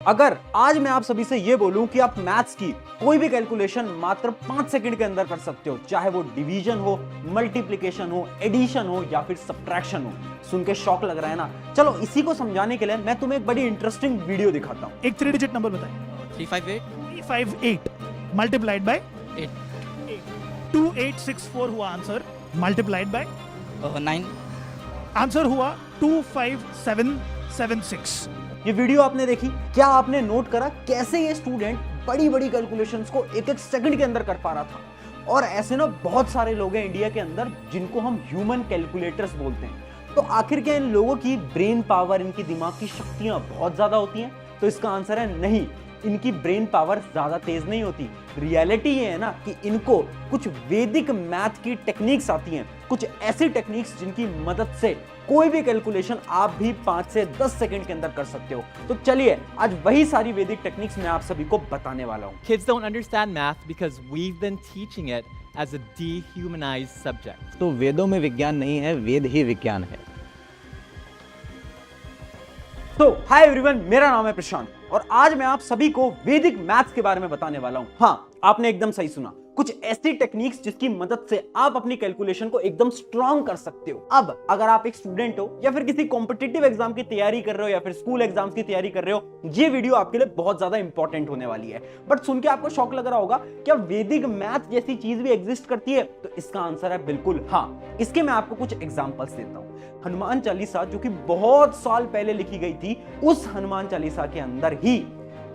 अगर आज मैं आप सभी से ये बोलूं कि आप मैथ्स की कोई भी कैलकुलेशन मात्र 5 सेकंड के अंदर कर सकते हो, चाहे वो डिवीजन हो, मल्टीप्लिकेशन हो, एडिशन हो या फिर सब्ट्रैक्शन हो, सुन के शौक लग रहा है ना? चलो इसी को समझाने के लिए मैं तुम्हें एक बड़ी इंटरेस्टिंग वीडियो दिखाता हूं। एक 3 डिजिट नंबर बताएं। 358 मल्टीप्लाइड बाय 8 2864 हुआ आंसर, मल्टीप्लाइड बाय 9 आंसर हुआ 25776। ये वीडियो आपने देखी, क्या आपने नोट करा कैसे ये स्टूडेंट बड़ी बड़ी कैलकुलेशंस को एक एक सेकंड के अंदर कर पा रहा था? और ऐसे ना बहुत सारे लोग हैं इंडिया के अंदर जिनको हम ह्यूमन कैलकुलेटर्स बोलते हैं। तो आखिर क्या इन लोगों की ब्रेन पावर, इनकी दिमाग की शक्तियां बहुत ज्यादा होती हैं? तो इसका आंसर है नहीं, इनकी ब्रेन पावर ज्यादा तेज नहीं होती। रियलिटी ये है ना कि इनको कुछ वैदिक मैथ की टेक्निक्स आती हैं, कुछ ऐसी टेक्निक्स जिनकी मदद से कोई भी कैलकुलेशन आप भी 5 से 10 सेकंड के अंदर कर सकते हो। तो चलिए आज वही सारी वैदिक टेक्निक्स मैं आप सभी को बताने वाला हूं। Kids don't understand math because we've been teaching it as a dehumanized subject. तो वेदों में विज्ञान नहीं है, वेद ही विज्ञान है। तो हाय एवरीवन, मेरा नाम है प्रशांत और आज मैं आप सभी को वैदिक मैथ्स के बारे में बताने वाला हूं। हाँ, आपने एकदम सही सुना, कुछ ऐसी टेक्निक्स जिसकी मदद से आप अपनी कैलकुलेशन को एकदम स्ट्रॉन्ग कर सकते हो। अब अगर आप एक स्टूडेंट हो या फिर किसी कॉम्पिटिटिव एग्जाम की तैयारी कर रहे हो या फिर स्कूल एग्जाम्स की तैयारी कर रहे हो, ये वीडियो आपके लिए बहुत ज्यादा इंपॉर्टेंट होने वाली है। बट सुन के आपको शौक लग रहा होगा, क्या वैदिक मैथ जैसी चीज भी एग्जिस्ट करती है? तो इसका आंसर है बिल्कुल हाँ। इसके मैं आपको कुछ एग्जाम्पल्स देता हूं। हनुमान चालीसा जो कि बहुत साल पहले लिखी गई थी, उस हनुमान चालीसा के अंदर ही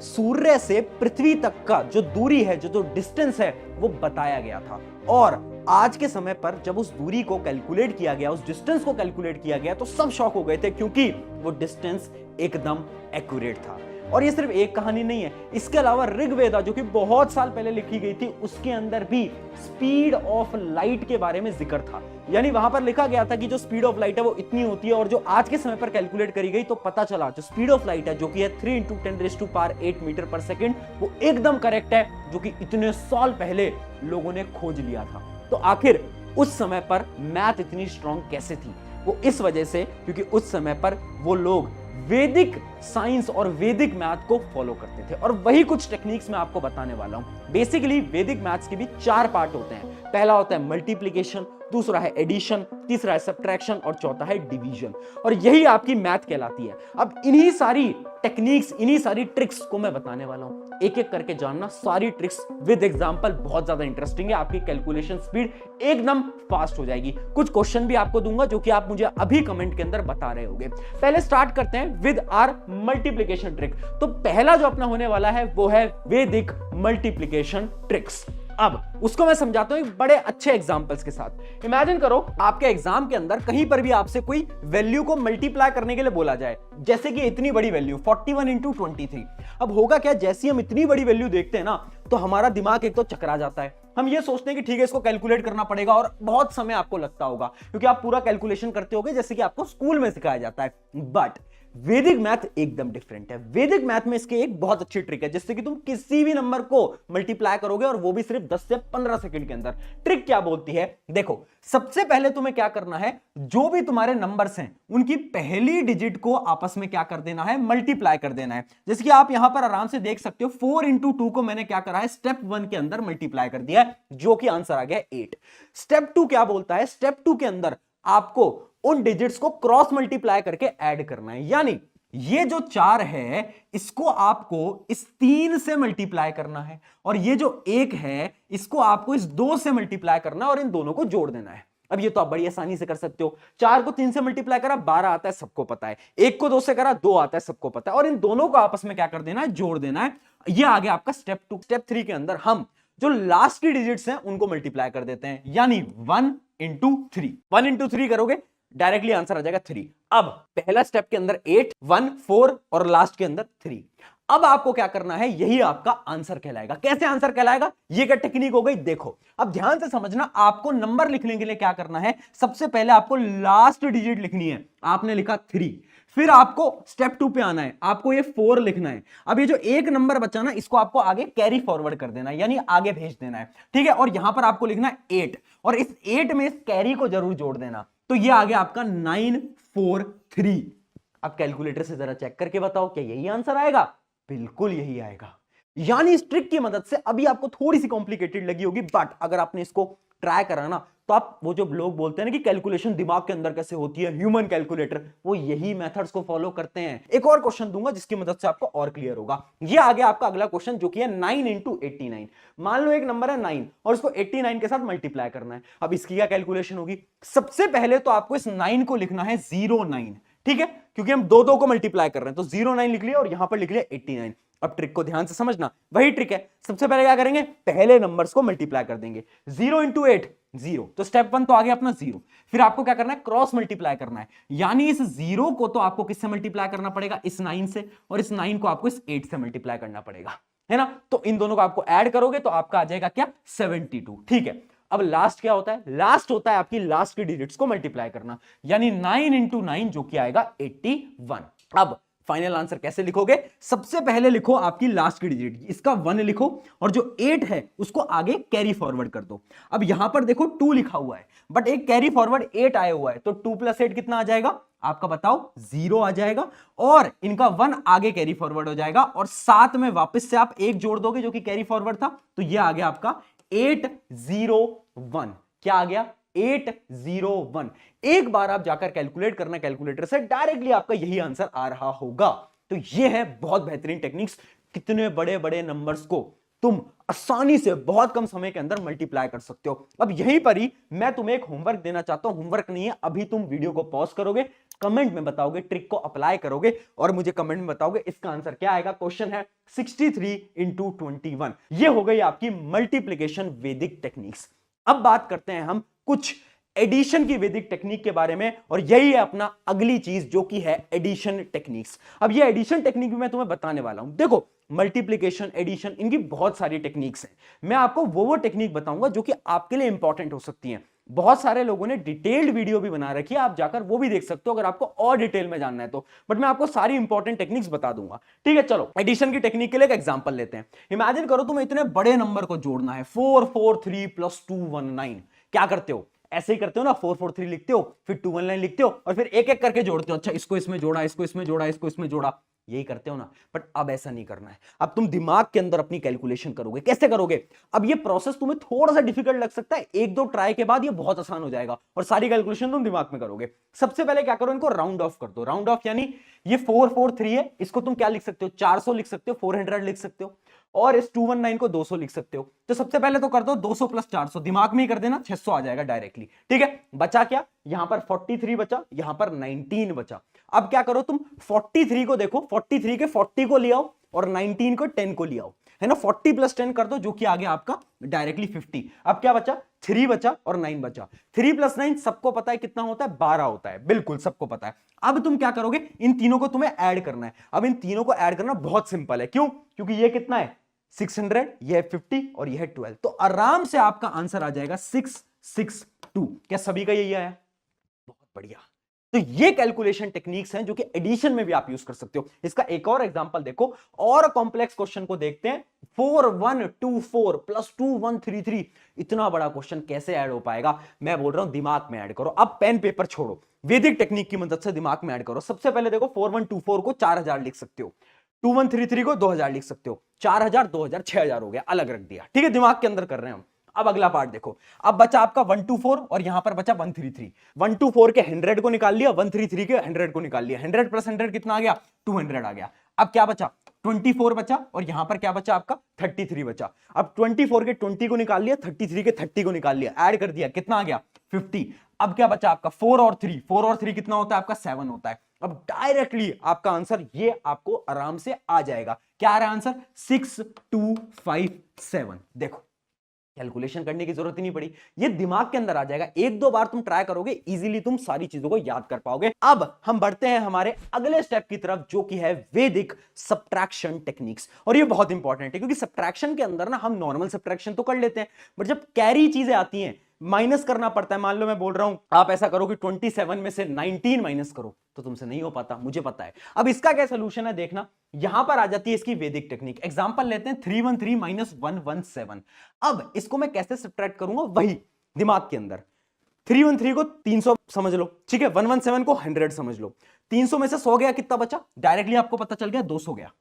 सूर्य से पृथ्वी तक का जो दूरी है, जो डिस्टेंस है, वो बताया गया था। और आज के समय पर जब उस दूरी को कैलकुलेट किया गया, उस डिस्टेंस को कैलकुलेट किया गया, तो सब शॉक हो गए थे क्योंकि वो डिस्टेंस एकदम एक्यूरेट था। और ये सिर्फ एक कहानी नहीं है, इसके अलावा ऋग्वेदा जो कि बहुत साल पहले लिखी गई थी, उसके अंदर भी स्पीड ऑफ लाइट के बारे में जिक्र था। यानी वहां पर लिखा गया था कि जो स्पीड ऑफ लाइट है वो इतनी होती है, और जो आज के समय पर कैलकुलेट करी गई तो पता चला जो स्पीड ऑफ लाइट है, जो कि है 3 × 10⁸ मीटर पर सेकेंड, वो एकदम करेक्ट है, जो कि इतने साल पहले लोगों ने खोज लिया था। तो आखिर उस समय पर मैथ इतनी स्ट्रॉन्ग कैसे थी? वो इस वजह से क्योंकि उस समय पर वो लोग वैदिक साइंस और वैदिक मैथ को फॉलो करते थे। और वही कुछ टेक्निक्स मैं आपको बताने वाला हूं। बेसिकली वैदिक मैथ्स के भी 4 पार्ट होते हैं। पहला होता है मल्टीप्लिकेशन, दूसरा है एडिशन, तीसरा है सब्ट्रैक्शन और चौथा है डिवीजन। और यही आपकी मैथ कहलाती है। अब इन्हीं सारी टेक्निक्स, इन्हीं सारी ट्रिक्स को मैं बताने वाला हूं। एक एक करके जानना सारी ट्रिक्स विद एग्जांपल, बहुत ज्यादा इंटरेस्टिंग है। आपकी कैलकुलेशन स्पीड एकदम फास्ट हो जाएगी। कुछ क्वेश्चन भी आपको दूंगा जो कि आप मुझे अभी कमेंट के अंदर बता रहे होंगे। पहले स्टार्ट करते हैं विद आर मल्टीप्लिकेशन ट्रिक। तो पहला जो अपना होने वाला है वो है वैदिक मल्टीप्लिकेशन ट्रिक्स। अब उसको मैं समझाता हूं एक बड़े अच्छे एग्जांपल्स के साथ। इमेजिन करो आपके एग्जाम के अंदर कहीं पर भी आपसे कोई वैल्यू को मल्टीप्लाई करने के लिए बोला जाए, जैसे कि इतनी बड़ी वैल्यू 41 × 23। अब होगा क्या, जैसे हम इतनी बड़ी वैल्यू देखते हैं ना, तो हमारा दिमाग एक तो चकरा जाता है। हम ये सोचते हैं कि ठीक है, इसको कैलकुलेट करना पड़ेगा, और बहुत समय आपको लगता होगा क्योंकि आप पूरा कैलकुलेशन करते होगे जैसे कि आपको स्कूल में सिखाया जाता है। बट वैदिक मैथ एकदम डिफरेंट है। वैदिक मैथ में इसके एक बहुत अच्छी ट्रिक है जिससे कि तुम किसी भी नंबर को मल्टीप्लाई करोगे, और वो भी सिर्फ 10 से 15 सेकंड के अंदर। ट्रिक क्या बोलती है, देखो, सबसे पहले तुम्हें क्या करना है, जो भी तुम्हारे नंबर्स हैं उनकी पहली डिजिट को आपस में क्या कर देना है, मल्टीप्लाई कर देना है। जैसे कि आप यहां पर आराम से देख सकते हो, 4 × 2 को मैंने क्या करा है, स्टेप 1 के अंदर मल्टीप्लाई कर दिया है, जो कि आंसर आ गया 8। स्टेप 2 क्या बोलता है, स्टेप 2 के अंदर आपको उन डिजिट्स को क्रॉस मल्टीप्लाई करके ऐड करना है। यानी ये जो 4 है इसको आपको इस 3 से मल्टीप्लाई करना है, और ये जो 1 है इसको आपको इस 2 से मल्टीप्लाई करना है, और इन दोनों को जोड़ देना है। अब ये तो आप बड़ी आसानी से कर सकते हो। 4 को 3 से मल्टीप्लाई करा 12 आता है, सबको पता है। 1 को 2 से करा 2 आता है, सबको पता है। और इन दोनों को आपस में क्या कर देना है, जोड़ देना है। ये आ गया आपका स्टेप 2। स्टेप 3 के अंदर हम जो लास्ट की डिजिट्स हैं उनको मल्टीप्लाई कर देते हैं, यानी 1 × 3। 1 × 3 करोगे, डायरेक्टली आंसर आ जाएगा 3। अब पहला स्टेप के अंदर 8, 1, 4 और लास्ट के अंदर 3। अब आपको क्या करना है, यही आपका आंसर कहलाएगा। कैसे आंसर कहलाएगा, ये क्या टेक्निक हो गई, देखो अब ध्यान से समझना। आपको नंबर लिखने के लिए क्या करना है, सबसे पहले आपको लास्ट डिजिट लिखनी है। आपने लिखा 3, फिर आपको स्टेप 2 पे आना है, आपको ये 4 लिखना है। अब ये जो एक नंबर बचा ना, इसको आपको आगे कैरी फॉरवर्ड कर देना है, यानी आगे भेज देना है, ठीक है। और यहां पर आपको लिखना है 8, और इस 8 में इस कैरी को जरूर जोड़ देना। तो ये आ गया आपका 943। अब कैलकुलेटर से जरा चेक करके बताओ क्या यही आंसर आएगा। बिल्कुल यही आएगा। यानी इस ट्रिक की मदद से अभी आपको थोड़ी सी कॉम्प्लिकेटेड लगी होगी, बट अगर आपने इसको ट्राई करा ना, तो आप वो जो लोग बोलते हैं ना कि कैलकुलेशन दिमाग के अंदर कैसे होती है, ह्यूमन कैलकुलेटर, वो यही मेथड्स को फॉलो करते हैं। एक और क्वेश्चन दूंगा जिसकी मदद से आपको और क्लियर होगा। ये आ गया आपका अगला क्वेश्चन जो कि है 9 इंटू 89। मान लो एक नंबर है 9 और उसको 89 के साथ मल्टीप्लाई करना है। अब इसकी क्या कैलकुलेशन होगी? सबसे पहले तो आपको इस 9 को लिखना है 09, ठीक है, क्योंकि हम दो को मल्टीप्लाई कर रहे हैं, तो 09 लिख लिया और यहां पर लिख लिया 89। अब ट्रिक को ध्यान से समझना, वही ट्रिक है। सबसे पहले क्या करेंगे, पहले नंबर्स को मल्टीप्लाई कर देंगे। 0 इंटू 8 0, तो स्टेप 1 तो आ गया अपना 0। फिर आपको क्या करना है, क्रॉस मल्टीप्लाई करना है, यानी इस 0 को तो आपको किससे मल्टीप्लाई करना पड़ेगा, इस 9 से, और इस 9 को आपको इस 8 से मल्टीप्लाई करना पड़ेगा, है ना। तो इन दोनों को आपको ऐड करोगे तो आपका आ जाएगा क्या, 72, ठीक है। अब लास्ट क्या होता है, लास्ट होता है आपकी लास्ट की डिजिट्स को मल्टीप्लाई करना, यानी 9 इंटू 9 जो कि आएगा 81। अब फाइनल आंसर कैसे लिखोगे, सबसे पहले लिखो आपकी लास्ट की डिजिट, इसका 1 लिखो और जो 8 है उसको आगे कैरी फॉरवर्ड कर दो। अब यहां पर देखो 2 लिखा हुआ है, बट एक कैरी फॉरवर्ड 8 आया हुआ है, तो 2 + 8 कितना आ जाएगा आपका, बताओ, 0 आ जाएगा। और इनका 1 आगे कैरी फॉरवर्ड हो जाएगा और साथ में वापस से आप 1 जोड़ दोगे जो कि कैरी फॉरवर्ड था, तो ये आ गया आपका 801। क्या आ गया, 801। एक बार आप जाकर कैलकुलेट करना कैलकुलेटर से, डायरेक्टली आपका यही आंसर आ रहा होगा। तो ये है बहुत बेहतरीन टेक्निक्स, कितने बड़े बड़े नंबर्स को तुम आसानी से बहुत कम समय के अंदर मल्टीप्लाई कर सकते हो। अब यहीं पर ही मैं तुम्हें एक होमवर्क देना चाहता हूं। होमवर्क नहीं है, अभी तुम वीडियो को पॉज करोगे, कमेंट में बताओगे, ट्रिक को अप्लाई करोगे और मुझे कमेंट में बताओगे इसका आंसर क्या आएगा। क्वेश्चन है 63 इंटू 21। ये हो गई आपकी मल्टीप्लीकेशन वैदिक टेक्निक्स। अब बात करते हैं हम कुछ एडिशन की वैदिक टेक्निक के बारे में, और यही है अपना अगली चीज जो कि है एडिशन टेक्निक्स। अब ये एडिशन टेक्निक भी मैं तुम्हें बताने वाला हूं। देखो, मल्टीप्लिकेशन, एडिशन, इनकी बहुत सारी टेक्निक्स हैं। मैं आपको वो टेक्निक बताऊंगा जो कि आपके लिए इंपॉर्टेंट हो सकती हैं। बहुत सारे लोगों ने डिटेल्ड वीडियो भी बना रखी है, आप जाकर वो भी देख सकते हो अगर आपको और डिटेल में जानना है तो, बट मैं आपको सारी इंपॉर्टेंट टेक्निक्स बता दूंगा, ठीक है। चलो एडिशन की टेक्निक के लिए एक एग्जांपल लेते हैं। इमेजिन करो तुम्हें इतने बड़े नंबर को जोड़ना है, 443 + 219। क्या करते हो, ऐसे ही करते हो ना, 443 लिखते हो, फिर 219 लिखते हो और फिर एक एक करके जोड़ते हो। अच्छा, इसको इसमें जोड़ा, इसको इसमें जोड़ा, इसको इसमें जोड़ा, यही करते हो ना। बट अब ऐसा नहीं करना है, अब तुम दिमाग के अंदर अपनी कैलकुलेशन करोगे। कैसे करोगे, अब ये प्रोसेस तुम्हें थोड़ा सा डिफिकल्ट लग सकता है, 1-2 ट्राई के बाद ये बहुत आसान हो जाएगा और सारी कैलकुलेशन तुम दिमाग में करोगे। सबसे पहले क्या करो, इनको राउंड ऑफ कर दो। राउंड ऑफ यानी ये 443 है, इसको तुम क्या लिख सकते हो, 400 लिख सकते हो, 400 लिख सकते हो, और इस 219 को 200 लिख सकते हो। तो सबसे पहले तो कर दो 200 + 400, दिमाग में ही कर देना, 600 आ जाएगा डायरेक्टली, ठीक है। बचा क्या, यहां पर 43 बचा, यहां पर 19 बचा। अब क्या करो तुम, 43 को देखो, 43 के 40 को ले आओ और 19 को 10 को ले आओ, है ना। 40 + 10 कर दो जो कि आ गया आपका डायरेक्टली 50। अब क्या बचा, 3 बचा और 9 बचा। 3 + 9 सबको पता है कितना होता है, 12 होता है, बिल्कुल सबको पता है। अब तुम क्या करोगे, इन तीनों को तुम्हें ऐड करना है। अब इन तीनों को ऐड करना बहुत सिंपल है, क्यों, क्योंकि ये कितना है 600, यह है 50 और यह है 12, तो आराम से आपका आंसर आ जाएगा 662। क्या सभी का यही आया, बहुत बढ़िया। तो ये कैलकुलेशन टेक्निक्स हैं जो कि एडिशन में भी आप यूज कर सकते हो। इसका एक और एग्जांपल देखो, और कॉम्प्लेक्स क्वेश्चन को देखते हैं। 4124 + 2133, इतना बड़ा क्वेश्चन कैसे ऐड हो पाएगा। मैं बोल रहा हूं दिमाग में ऐड करो, अब पेन पेपर छोड़ो, वैदिक टेक्निक की मदद से दिमाग में ऐड करो। सबसे पहले देखो, 4124 को 4000 लिख सकते हो, 2133 को 2000 लिख सकते हो, 4000 2000 6000 हो गया, अलग रख दिया, ठीक है, दिमाग के अंदर कर रहे हैं हम। अब अगला पार्ट देखो, अब बचा आपका 124 और यहां पर बचा 133। 124 के 100 को निकाल लिया, 133 के 100 को निकाल लिया, 100 + 100 कितना आ गया, 200 आ गया। अब क्या बचा, 24 बचा और यहां पर क्या बचा आपका, 33 बचा। अब 24 के 20 को निकाल लिया, 33 के 30 को निकाल लिया, ऐड कर दिया, कितना आ गया, 50। अब क्या बचा आपका, 4 और 3 कितना होता है आपका, 7 होता है। अब डायरेक्टली आपका आंसर ये आपको आराम से आ जाएगा। क्या आ रहा है आंसर, 6257। देखो, कैलकुलेशन करने की जरूरत ही नहीं पड़ी, ये दिमाग के अंदर आ जाएगा। 1-2 बार तुम ट्राई करोगे, इजीली तुम सारी चीजों को याद कर पाओगे। अब हम बढ़ते हैं हमारे अगले स्टेप की तरफ जो कि है वैदिक सब्ट्रैक्शन टेक्निक्स। और ये बहुत इंपॉर्टेंट है क्योंकि सब्ट्रैक्शन के अंदर ना हम नॉर्मल सब्ट्रैक्शन तो कर लेते हैं, बट जब कैरी चीजें आती हैं, माइनस करना पड़ता है। मान लो मैं बोल रहा हूं आप ऐसा करो कि 27 में से 19 माइनस करो, तो तुमसे नहीं हो पाता, मुझे पता है। अब इसका क्या सोल्यूशन है देखना, यहां पर आ जाती है इसकी वैदिक टेक्निक। एग्जांपल लेते हैं 313 - 117। अब इसको मैं कैसे सब्ट्रैक्ट करूंगा, वही दिमाग के अंदर। 313 को 300 समझ लो, ठीक है, 117 को 100 समझ लो। 300 में से 100 गया, कितना बचा, डायरेक्टली आपको पता चल गया 200 गया।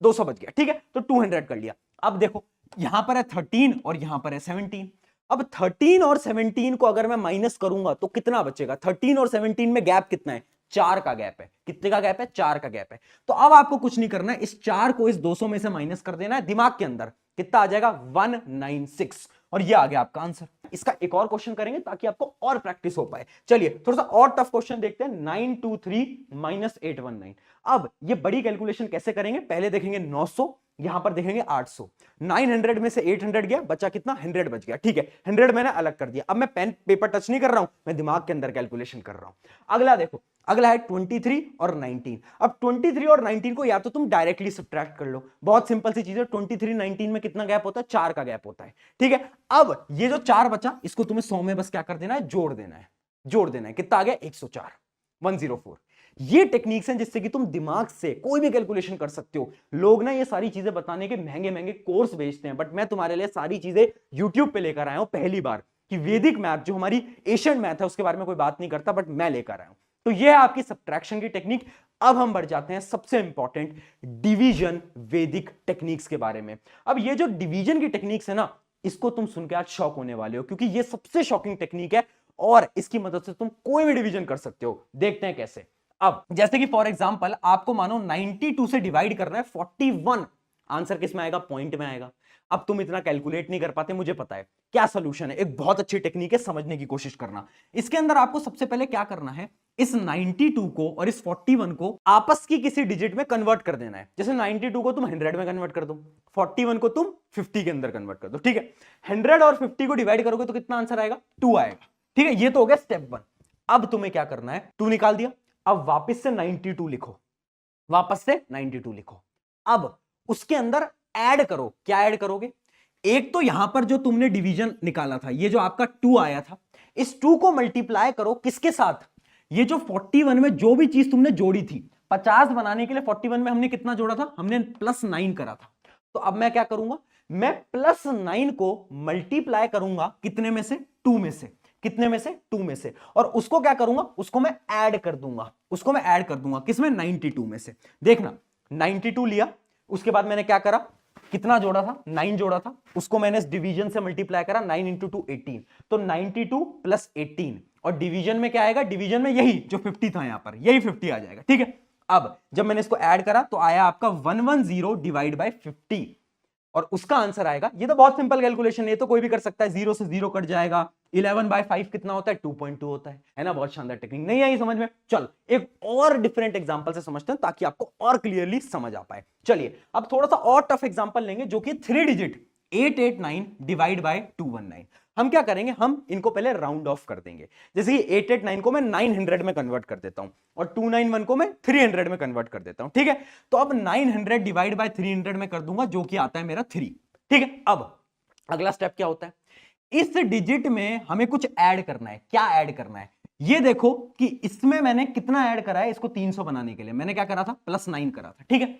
200 बच गया, ठीक है, तो 200 कर लिया। अब देखो यहां पर है 13 और यहां पर है 17। अब 13 और 17 को अगर मैं माइनस करूंगा तो कितना बचेगा? 13 और 17 में गैप कितना है? 4 का गैप है। कितने का गैप है? 4 का गैप है। तो अब आपको कुछ नहीं करना है, इस 4 को इस 200 में से माइनस कर देना है दिमाग के अंदर। कितना आ जाएगा? 196। और ये आ गया आपका आंसर। इसका एक और क्वेश्चन करेंगे ताकि आपको और प्रैक्टिस हो पाए। चलिए थोड़ा सा और टफ क्वेश्चन देखते हैं। 923 माइनस 819। अब ये बड़ी कैलकुलेशन कैसे करेंगे? पहले देखेंगे 900, यहां पर देखेंगे 800। 900 में से 800 गया, बचा कितना? 100 बच गया, ठीक है। 100 मैंने अलग कर दिया। अब मैं पेन पेपर टच नहीं कर रहा हूं, मैं दिमाग के अंदर कैलकुलेशन कर रहा हूं। अगला देखो, अगला है 23 और 19। अब 23 और 19 को या तो तुम डायरेक्टली सब्ट्रैक्ट कर लो, बहुत सिंपल सी चीज है। 23 19 में कितना गैप होता है? 4 का गैप होता है, ठीक है। अब ये जो 4 बचा, इसको तुम्हें 100 में बस क्या कर देना है? जोड़ देना है। जोड़ देना है। कितना आ गया? 104, 104। ये टेक्निक्स हैं जिससे कि तुम दिमाग से कोई भी कैलकुलेशन कर सकते हो। लोग ना ये सारी चीजें बताने के महंगे महंगे कोर्स बेचते हैं, बट मैं तुम्हारे लिए सारी चीजें यूट्यूब पे लेकर आया हूं पहली बार, कि वैदिक मैथ जो हमारी एशियन मैथ है उसके बारे में कोई बात नहीं करता, बट मैं लेकर आया हूं। तो ये है आपकी सब्ट्रैक्शन की टेक्निक। अब हम बढ़ जाते हैं सबसे इंपॉर्टेंट डिवीजन वैदिक टेक्निक्स के बारे में। अब ये जो डिवीजन की टेक्निक्स है ना, इसको तुम सुन के आज शॉक होने वाले हो, क्योंकि ये सबसे शॉकिंग टेक्निक है और इसकी मदद से तुम कोई भी डिवीजन कर सकते हो। देखते हैं कैसे। अब जैसे कि फॉर एग्जांपल आपको मानो 92 से डिवाइड करना है 41, आंसर किस में आएगा? पॉइंट में आएगा। अब तुम इतना कैलकुलेट नहीं कर पाते, मुझे पता है। क्या सॉल्यूशन है? एक बहुत अच्छी टेक्निक है, समझने की कोशिश करना। इसके अंदर आपको सबसे पहले क्या करना है, इस 92 को और इस 41 को आपस की किसी डिजिट में कन्वर्ट कर देना है। जैसे 92 को तुम 100 में कन्वर्ट कर दो, 41 को तुम 50 के अंदर कन्वर्ट कर दो, ठीक है। 100 और 50 को डिवाइड करोगे तो कितना आंसर आएगा? 2 आएगा, ठीक है। ये तो हो गया स्टेप 1। अब तुम्हें क्या करना है, 2 निकाल दिया, अब वापस से 92 लिखो, वापस से 92 लिखो। अब उसके अंदर ऐड करो। क्या ऐड करोगे? एक तो यहां पर जो तुमने डिवीजन निकाला था, ये जो आपका 2 आया था, इस 2 को मल्टीप्लाई करो किसके साथ? ये जो 41 में जो भी चीज तुमने जोड़ी थी, 50 बनाने के लिए 41 में हमने कितना जोड़ा था? हमने +9 करा था। तो अब मैं क्या करूंगा, मैं +9 को मल्टीप्लाई करूंगा कितने में से? 2 में से। कितने में से? 2 में से। और उसको क्या करूंगा? उसको मैं ऐड कर दूंगा। उसको मैं ऐड कर दूंगा किसमें? 92 में से। देखना, 92 लिया, उसके बाद मैंने क्या करा? कितना जोड़ा था? 9 जोड़ा था, उसको मैंने इस डिवीजन से मल्टीप्लाई करा। 9 × 2 18, तो 92 + 18। और डिवीजन में क्या आएगा? डिवीजन में यही जो 50 था, यहां पर यही 50 आ जाएगा, ठीक है। अब जब मैंने इसको ऐड करा तो आया आपका 110 डिवाइड बाय 50, और उसका आंसर आएगा। ये तो बहुत सिंपल कैलकुलेशन है, तो कोई भी कर सकता है। 0 से 0 कट जाएगा। 11/5 कितना होता है? 2.2 होता है ना। बहुत शानदार टेक्निक। नहीं आई समझ में? चल एक और डिफरेंट एग्जांपल से समझते हैं ताकि आपको और क्लियरली समझ आ पाए। चलिए अब थोड़ा सा और टफ एग्जांपल लेंगे, जो कि 3 डिजिट 889 डिवाइड बाय 219। हम क्या करेंगे, हम इनको पहले राउंड ऑफ कर देंगे। जैसे कि 889 को मैं 900 में कन्वर्ट कर देता हूं और 291 को मैं 300 में कन्वर्ट कर देता हूं, ठीक है। तो अब 900 डिवाइड बाय 300 में कर दूंगा, जो कि आता है मेरा 3, ठीक है। अब अगला स्टेप क्या होता है, इस डिजिट में हमें कुछ ऐड करना है। क्या ऐड करना है? ये देखो कि इसमें मैंने कितना ऐड करा है। इसको 300 बनाने के लिए मैंने क्या करा था? +9 करा था, ठीक है।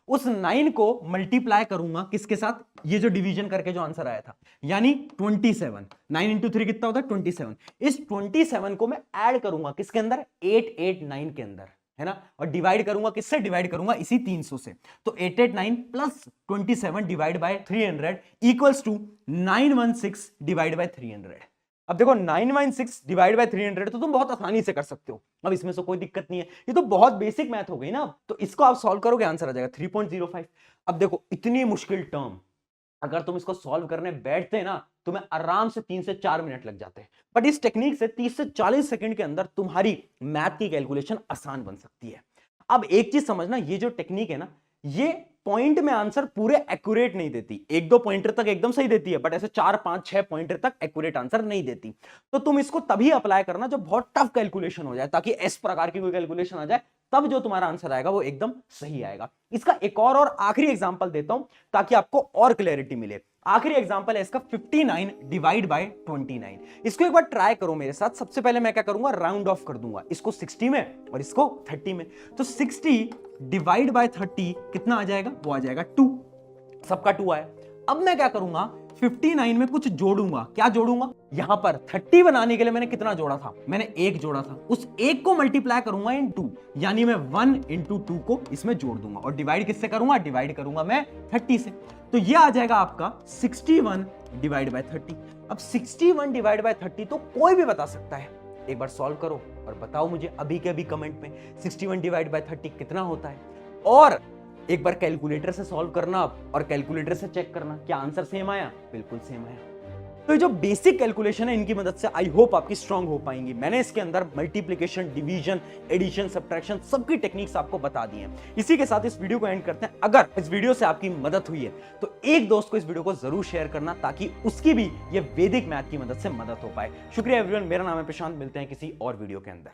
उस 9 को मल्टीप्लाई करूंगा किसके साथ? ये जो डिवीजन करके जो आंसर आया था, यानी 27। 9 × 3 कितना होता है? 27। इस 27 को मैं ऐड करूंगा किसके अंदर? 889 के अंदर, है ना। और डिवाइड करूंगा किससे? डिवाइड करूंगा इसी 300 से। तो 889 + 27 divide by 300 equals to 916 divide by 300। अब देखो 916 डिवाइड बाय 300 तो तुम बहुत आसानी से कर सकते हो। अब इसमें से कोई दिक्कत नहीं है, ये तो बहुत बेसिक मैथ हो गई ना। तो इसको आप सॉल्व करोगे, आंसर आ जाएगा 3.05। अब देखो इतनी मुश्किल टर्म अगर तुम इसको सॉल्व करने बैठते ना, तुम्हें आराम से 3 से 4 मिनट लग जाते हैं। बट इस टेक्निक से 30 से 40 सेकंड के अंदर तुम्हारी मैथ की कैलकुलेशन आसान बन सकती है। अब एक चीज समझना, ये जो टेक्निक है ना, ये पॉइंट में आंसर पूरे एक्यूरेट नहीं देती। 1-2 पॉइंटर तक एकदम सही देती है, बट ऐसे 4, 5, 6 पॉइंटर तक एक्यूरेट आंसर नहीं देती। तो तुम इसको तभी अप्लाई करना जब बहुत टफ कैलकुलेशन हो जाए, ताकि इस प्रकार की कोई कैलकुलेशन आ जाए, तब जो तुम्हारा आंसर आएगा वो एकदम सही आएगा। इसका एक और आखिरी एग्जांपल देता हूं ताकि आपको और क्लैरिटी मिले। आखिरी एग्जांपल है इसका 59 डिवाइड बाय 29। इसको एक बार ट्राई करो मेरे साथ। सबसे पहले मैं क्या करूंगा, राउंड ऑफ कर दूंगा, इसको 60 में और इसको 30 में। तो 60 डिवाइड बाय 30 कितना आ जाएगा? वो आ जाएगा 2। सबका 2 आया। अब मैं क्या करूंगा, 59 में कुछ जोड़ूंगा। क्या जोड़ूंगा? यहां पर 30 बनाने के लिए मैंने कितना जोड़ा था? मैंने 1 जोड़ा था। उस 1 को मल्टीप्लाई करूंगा इन 2, यानी मैं 1 इंटू 2 को इसमें जोड़ दूंगा। और डिवाइड किससे करूंगा? डिवाइड करूंगा मैं 30 से। तो ये आ जाएगा आपका 61 डिवाइड बाय 30। अब 61 डिवाइड बाय 30 तो कोई भी बता सकता है। एक बार सॉल्व करो और बताओ मुझे अभी के अभी कमेंट में 61 डिवाइड बाय 30 कितना होता है। और एक बार कैलकुलेटर से सॉल्व करना आप, और कैलकुलेटर से चेक करना क्या आंसर सेम आया। बिल्कुल सेम आया। तो ये जो बेसिक कैलकुलेशन है इनकी मदद से आई होप आपकी स्ट्रांग हो पाएंगी। मैंने इसके अंदर मल्टीप्लिकेशन, डिवीजन, एडिशन, सब्ट्रैक्शन सबकी टेक्निक्स आपको बता दी हैं। इसी के साथ इस वीडियो को एंड करते हैं। अगर इस वीडियो से आपकी मदद हुई है तो एक दोस्त को इस वीडियो को जरूर शेयर करना, ताकि उसकी भी ये वैदिक मैथ की मदद से मदद हो पाए। शुक्रिया एवरीवन, मेरा नाम है प्रशांत। मिलते हैं किसी और वीडियो के अंदर।